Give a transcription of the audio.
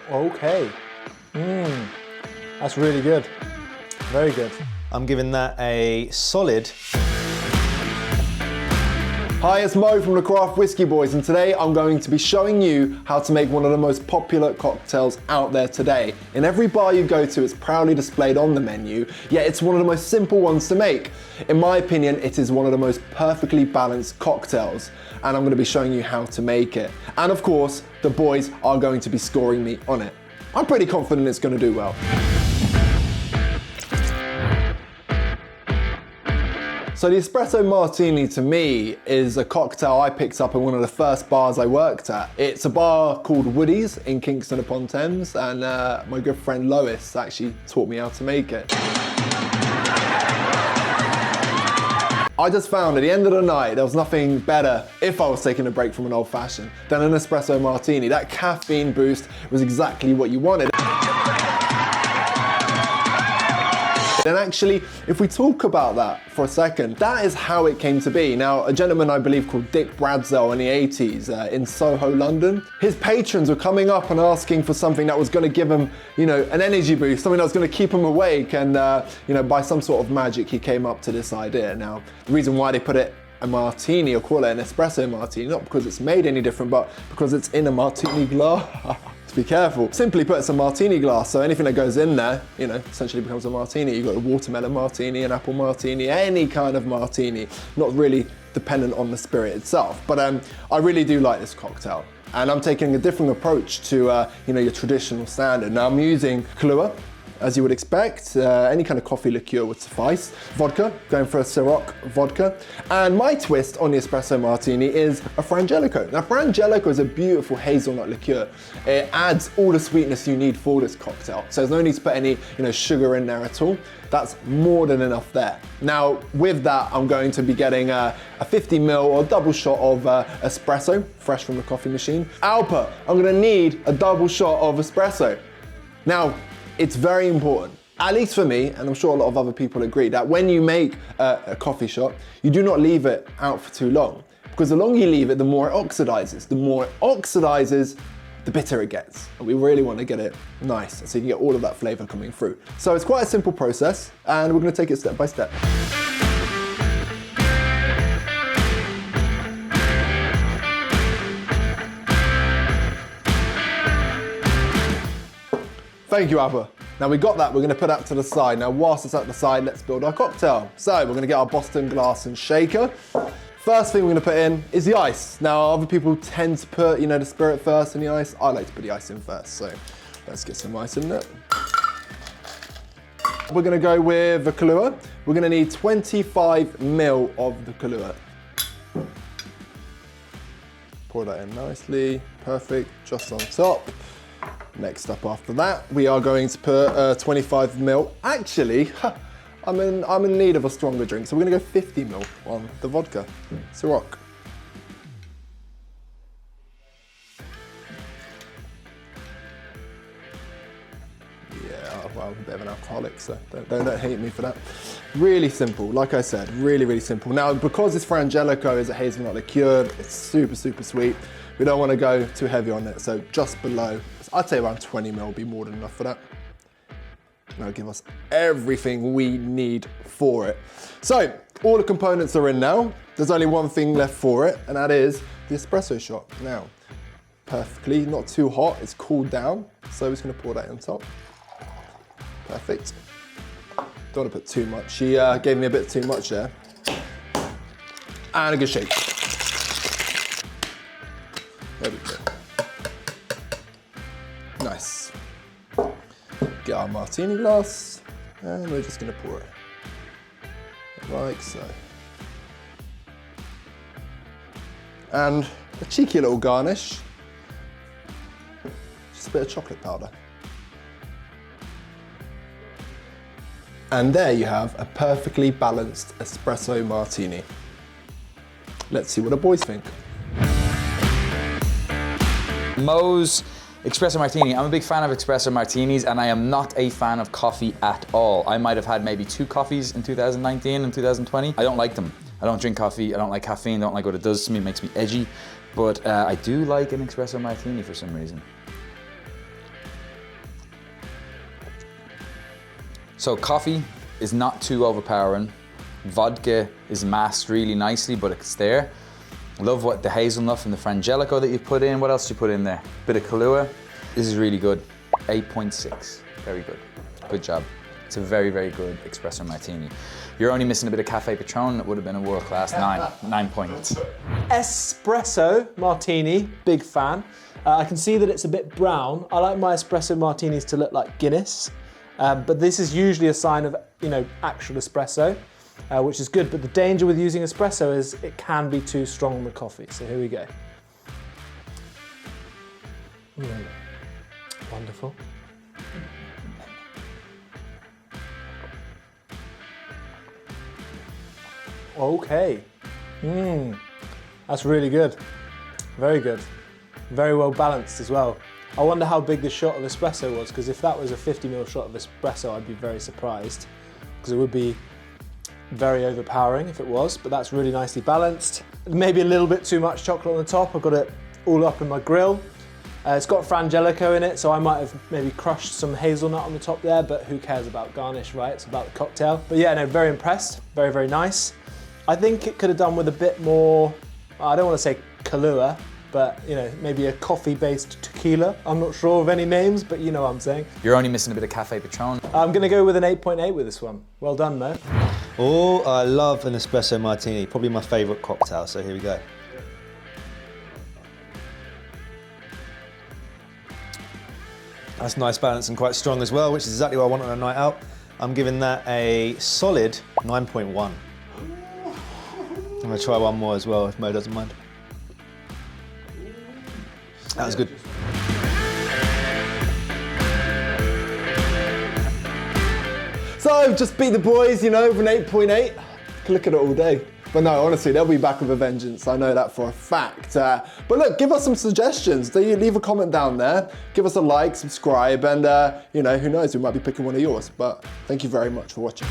Okay. That's really good. Very good. I'm giving that a solid. Hi, it's Mo from the Craft Whiskey Boys, and today I'm going to be showing you how to make one of the most popular cocktails out there today. In every bar you go to, it's proudly displayed on the menu, yet it's one of the most simple ones to make. In my opinion, it is one of the most perfectly balanced cocktails, and I'm going to be showing you how to make it. And of course, the boys are going to be scoring me on it. I'm pretty confident it's going to do well. So the Espresso Martini to me is a cocktail I picked up in one of the first bars I worked at. It's a bar called Woody's in Kingston upon Thames, and my good friend Lois actually taught me how to make it. I just found at the end of the night there was nothing better, if I was taking a break from an old fashioned, than an Espresso Martini. That caffeine boost was exactly what you wanted. And actually, if we talk about that for a second, that is how it came to be. Now, a gentleman I believe called Dick Bradsell in the 80s in Soho, London, his patrons were coming up and asking for something that was going to give him, you know, an energy boost, something that was going to keep him awake. And, you know, by some sort of magic, he came up to this idea. Now, the reason why they put it a martini or call it an espresso martini, not because it's made any different, but because it's in a martini glass. Be careful. Simply put, it's a martini glass, so anything that goes in there, you know, essentially becomes a martini. You've got a watermelon martini, an apple martini, any kind of martini, not really dependent on the spirit itself. But I really do like this cocktail, and I'm taking a different approach to, you know, your traditional standard. Now I'm using KAHLUA, as you would expect. Any kind of coffee liqueur would suffice. Vodka, going for a CIROC vodka. And my twist on the Espresso Martini is a FRNAGELICO. Now, FRNAGELICO is a beautiful hazelnut liqueur. It adds all the sweetness you need for this cocktail. So there's no need to put any, you know, sugar in there at all. That's more than enough there. Now, with that, I'm going to be getting a 50 ml or double shot of espresso, fresh from the coffee machine. Alpa, I'm gonna need a double shot of espresso. Now, it's very important, at least for me, and I'm sure a lot of other people agree, that when you make a coffee shot, you do not leave it out for too long. Because the longer you leave it, the more it oxidizes. The more it oxidizes, the bitter it gets. And we really want to get it nice, so you can get all of that flavor coming through. So it's quite a simple process, and we're going to take it step by step. Thank you, Abba. Now we got that, we're gonna put that to the side. Now whilst it's at the side, let's build our cocktail. So we're gonna get our Boston glass and shaker. First thing we're gonna put in is the ice. Now other people tend to put, you know, the spirit first and the ice. I like to put the ice in first, so let's get some ice in there. We're gonna go with the KAHLUA. We're gonna need 25 ml of the KAHLUA. Pour that in nicely, perfect, just on top. Next up after that, we are going to put 25 ml. Actually, I'm in need of a stronger drink, so we're gonna go 50 ml on the vodka, CIROC. Yeah, well, I'm a bit of an alcoholic, so don't hate me for that. Really simple, like I said, really, really simple. Now, because this FRNAGELICO is a hazelnut liqueur, it's super, super sweet. We don't want to go too heavy on it, so just below. I'd say around 20 ml would be more than enough for that. That'll give us everything we need for it. So, all the components are in now. There's only one thing left for it, and that is the espresso shot. Now, perfectly, not too hot, it's cooled down, so we're just gonna pour that on top. Perfect. Don't want to put too much. She gave me a bit too much there. And a good shake. There we go. Nice. Get our martini glass, and we're just gonna pour it. Like so. And a cheeky little garnish. Just a bit of chocolate powder. And there you have a perfectly balanced espresso martini. Let's see what the boys think. Mo's Espresso Martini. I'm a big fan of espresso martinis, and I am not a fan of coffee at all. I might have had maybe 2 coffees in 2019 and 2020. I don't like them. I don't drink coffee, I don't like caffeine, I don't like what it does to me, it makes me edgy. But I do like an espresso martini for some reason. So coffee is not too overpowering. Vodka is masked really nicely, but it's there. I love what the hazelnut and the frangelico that you put in. What else did you put in there? Bit of KAHLUA. This is really good. 8.6, very good. Good job. It's a very, very good espresso martini. You're only missing a bit of Cafe Patron. It would have been a world-class 9 points. Espresso Martini, big fan. I can see that it's a bit brown. I like my espresso martinis to look like Guinness, but this is usually a sign of, actual espresso, which is good. But the danger with using espresso is it can be too strong on the coffee. So here we go. Wonderful. Okay. That's really good. Very good. Very well balanced as well. I wonder how big the shot of espresso was, because if that was a 50ml shot of espresso, I'd be very surprised, because it would be very overpowering if it was, but that's really nicely balanced. Maybe a little bit too much chocolate on the top. I've got it all up in my grill. It's got frangelico in it, so I might have maybe crushed some hazelnut on the top there, but who cares about garnish, right? It's about the cocktail. But yeah, no, very impressed. Very, very nice. I think it could have done with a bit more, I don't want to say KAHLUA, but maybe a coffee-based tequila. I'm not sure of any names, but you know what I'm saying. You're only missing a bit of Cafe Patron. I'm gonna go with an 8.8 with this one. Well done, Mo. Oh, I love an espresso martini. Probably my favorite cocktail, so here we go. That's nice balance and quite strong as well, which is exactly what I want on a night out. I'm giving that a solid 9.1. I'm gonna try one more as well, if Mo doesn't mind. That was good. So I've just beat the boys, with an 8.8. Can look at it all day. But no, honestly, they'll be back with a vengeance. I know that for a fact. But look, give us some suggestions. Leave a comment down there. Give us a like, subscribe, and who knows, we might be picking one of yours. But thank you very much for watching.